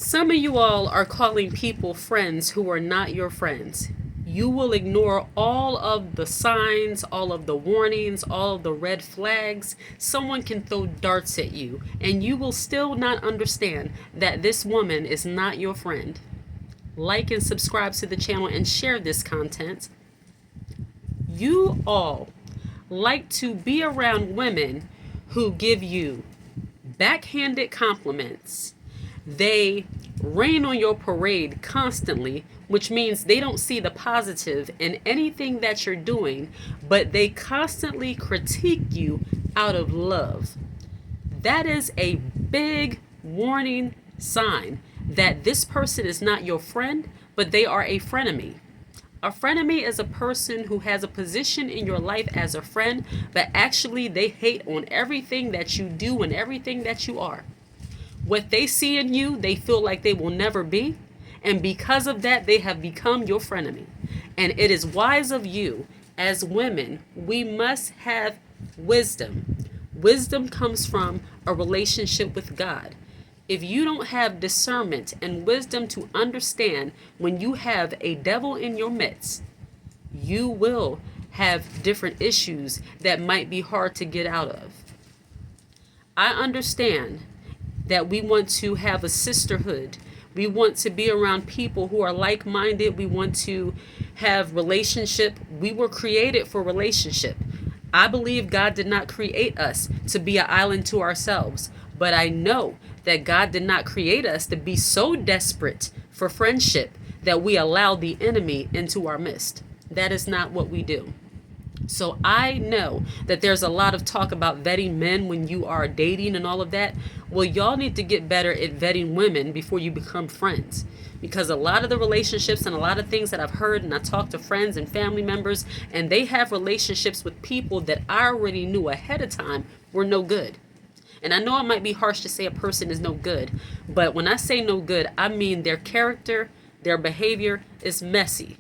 Some of you all are calling people friends who are not your friends. You will ignore all of the signs, all of the warnings, all of the red flags. Someone can throw darts at you, and you will still not understand that this woman is not your friend. Like and subscribe to the channel and share this content. You all like to be around women who give you backhanded compliments. They rain on your parade constantly, which means they don't see the positive in anything that you're doing, but they constantly critique you out of love. That is a big warning sign that this person is not your friend, but they are a frenemy. A frenemy is a person who has a position in your life as a friend, but actually they hate on everything that you do and everything that you are. What they see in you, they feel like they will never be. And because of that, they have become your frenemy. And it is wise of you, as women, we must have wisdom. Wisdom comes from a relationship with God. If you don't have discernment and wisdom to understand when you have a devil in your midst, you will have different issues that might be hard to get out of. I understand that we want to have a sisterhood. We want to be around people who are like-minded. We want to have relationship. We were created for relationship. I believe God did not create us to be an island to ourselves, but I know that God did not create us to be so desperate for friendship that we allow the enemy into our midst. That is not what we do. So I know that there's a lot of talk about vetting men when you are dating and all of that. Well, y'all need to get better at vetting women before you become friends. Because a lot of the relationships and a lot of things that I've heard, and I talk to friends and family members, and they have relationships with people that I already knew ahead of time were no good. And I know it might be harsh to say a person is no good, but when I say no good, I mean their character, their behavior is messy.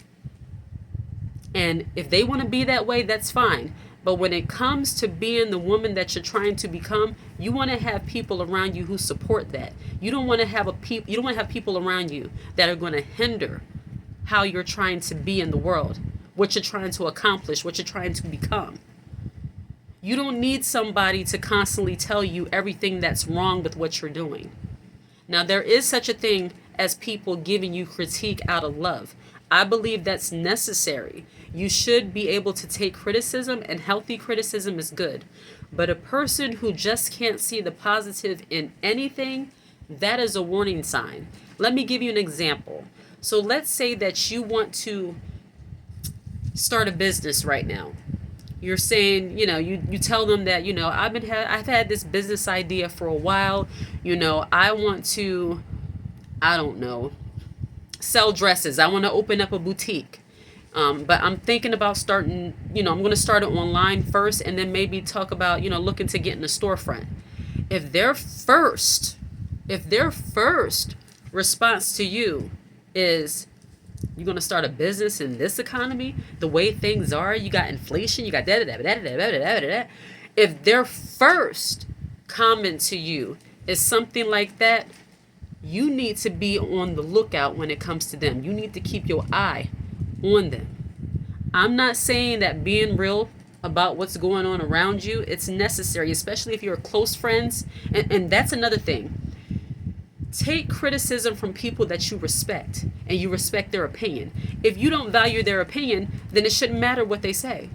And if they want to be that way, that's fine. But when it comes to being the woman that you're trying to become, you want to have people around you who support that. You don't want to have people around you that are going to hinder how you're trying to be in the world, what you're trying to accomplish, what you're trying to become. You don't need somebody to constantly tell you everything that's wrong with what you're doing. Now, there is such a thing as people giving you critique out of love. I believe that's necessary. You should be able to take criticism, and healthy criticism is good. But a person who just can't see the positive in anything, that is a warning sign. Let me give you an example. So let's say that you want to start a business right now. You're saying, you tell them that, I've had this business idea for a while. I want to, I don't know, sell dresses. I want to open up a boutique. But I'm thinking about starting, I'm going to start it online first and then maybe talk about, looking to get in a storefront. If their first response to you is, you're going to start a business in this economy, the way things are, you got inflation, you got da da da da da da da da da. If their first comment to you is something like that, you need to be on the lookout when it comes to them. You need to keep your eye on them. I'm not saying that being real about what's going on around you, it's necessary, especially if you're close friends. And that's another thing. Take criticism from people that you respect and you respect their opinion. If you don't value their opinion, then it shouldn't matter what they say.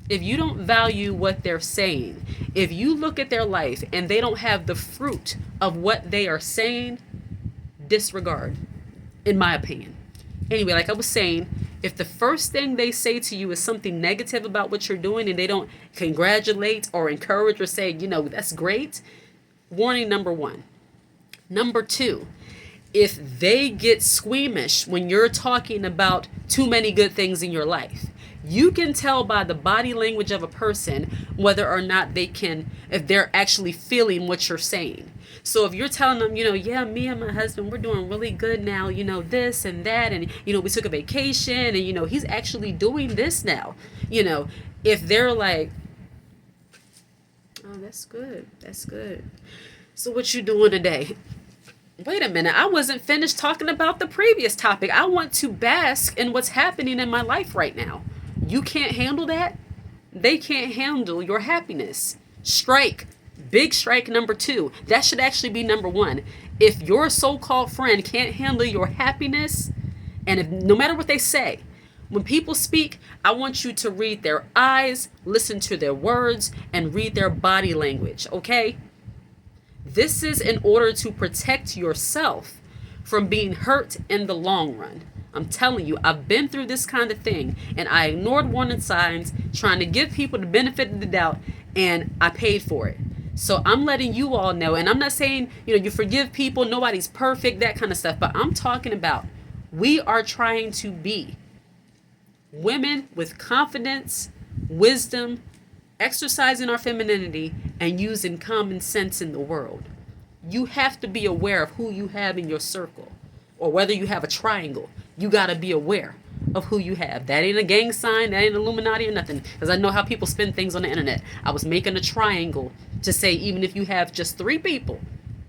If you don't value what they're saying, if you look at their life and they don't have the fruit of what they are saying, disregard, in my opinion. Anyway, like I was saying, if the first thing they say to you is something negative about what you're doing and they don't congratulate or encourage or say, that's great, warning number one. Number two, if they get squeamish when you're talking about too many good things in your life, you can tell by the body language of a person whether or not if they're actually feeling what you're saying. So if you're telling them, yeah, me and my husband, we're doing really good now, this and that, and, we took a vacation, and, he's actually doing this now, if they're like, oh, that's good. So what you doing today? Wait a minute. I wasn't finished talking about the previous topic. I want to bask in what's happening in my life right now. You can't handle that? They can't handle your happiness. Strike. Big strike number two. That should actually be number one. If your so called friend can't handle your happiness, and if no matter what they say, when people speak, I want you to read their eyes, listen to their words, and read their body language, okay? This is in order to protect yourself from being hurt in the long run. I'm telling you, I've been through this kind of thing, and I ignored warning signs, trying to give people the benefit of the doubt, and I paid for it. So I'm letting you all know, and I'm not saying, you forgive people, nobody's perfect, that kind of stuff, but I'm talking about we are trying to be women with confidence, wisdom, exercising our femininity, and using common sense in the world. You have to be aware of who you have in your circle, or whether you have a triangle. You got to be aware of who you have. That ain't a gang sign, that ain't Illuminati or nothing, because I know how people spin things on the internet. I was making a triangle to say even if you have just 3 people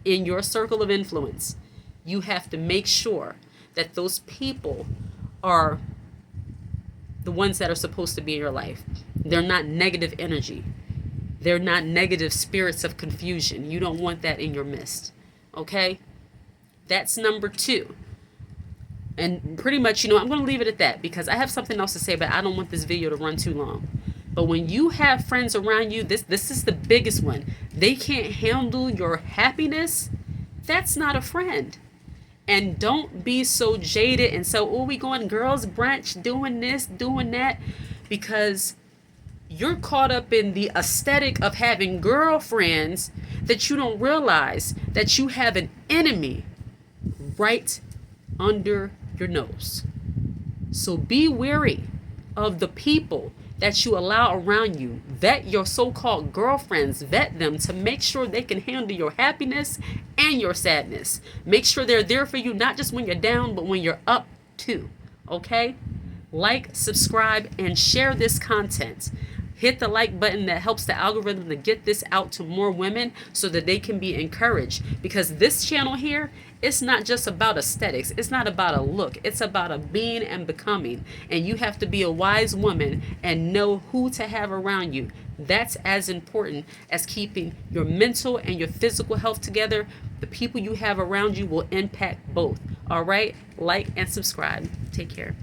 in your circle of influence, you have to make sure that those people are the ones that are supposed to be in your life. They're not negative energy. They're not negative spirits of confusion. You don't want that in your midst. Okay? That's number 2. And pretty much, I'm going to leave it at that because I have something else to say, but I don't want this video to run too long. But when you have friends around you, this is the biggest one. They can't handle your happiness. That's not a friend. And don't be so jaded and so, we going girls brunch, doing this, doing that, because you're caught up in the aesthetic of having girlfriends that you don't realize that you have an enemy right under your nose. So be wary of the people that you allow around you. Vet your so-called girlfriends. Vet them to make sure they can handle your happiness and your sadness. Make sure they're there for you, not just when you're down, but when you're up too. Okay? Like, subscribe, and share this content. Hit the like button. That helps the algorithm to get this out to more women so that they can be encouraged. Because this channel here, it's not just about aesthetics. It's not about a look. It's about a being and becoming. And you have to be a wise woman and know who to have around you. That's as important as keeping your mental and your physical health together. The people you have around you will impact both. All right? Like and subscribe. Take care.